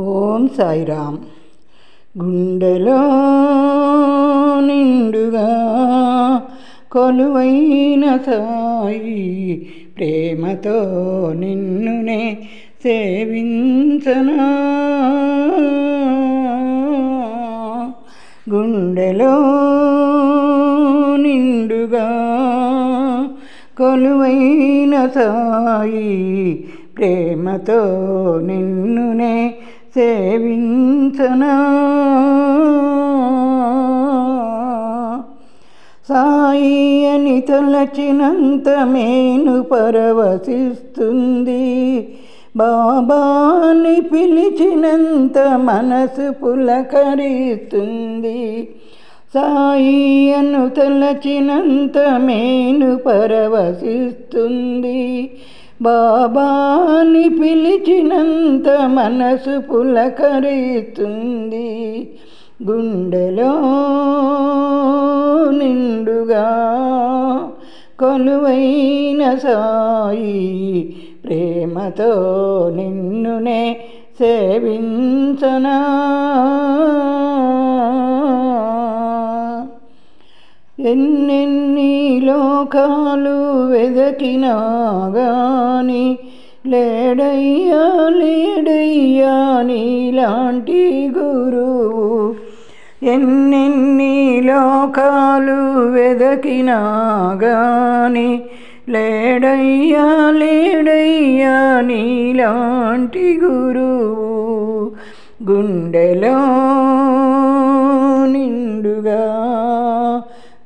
ఓం సాయిరామ్. గుండెలో నిండుగా కొలువైన సాయి, ప్రేమతో నిన్నునే సేవించనా. గుండెలో నిండుగా కొలువైన సాయి, ప్రేమతో నిన్నునే సేవించనా. సాయి అని తలచినంత మేను పరవశిస్తుంది, బాబాని పిలిచినంత మనసు పులకరిస్తుంది. సాయి అను తలచినంత మేను పరవశిస్తుంది, బాబాని పిలిచినంత మనసు పులకరిస్తుంది. గుండెలో నిండుగా కొలువైన సాయి, ప్రేమతో నిన్నునే సేవించనా. ఎన్నెన్ని లోకాలు వెదకినా గాని లేడయ్యా లేడయ్యా నీలాంటి గురువు. ఎన్నెన్ని లోకాలు వెదకినా గాని లేడయ్యా లేడయ్యా నీలాంటి గురువు. గుండెలో నిండుగా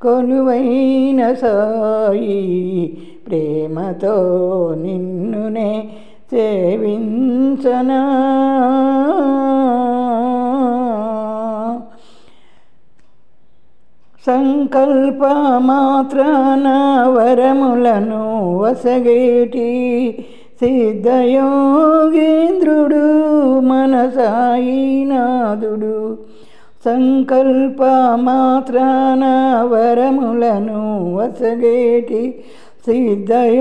కొలువైన సాయి, ప్రేమతో నిన్నునే సేవించనా. సంకల్ప మాత్రాన వరములను వసగేటి సిద్ధయోగేంద్రుడు మన సాయినాథుడు. సంకల్ప మాత్రాన వరములను వసగేటి సిద్ధయోగేంద్రుడు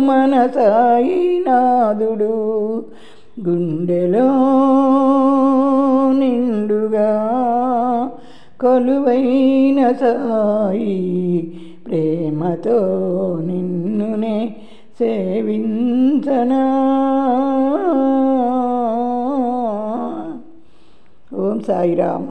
మన సాయినాథుడు. గుండెలో నిండుగా కొలువైన సాయి, ప్రేమతో నిన్నునే సేవించనా. ఓం సాయిరామ్.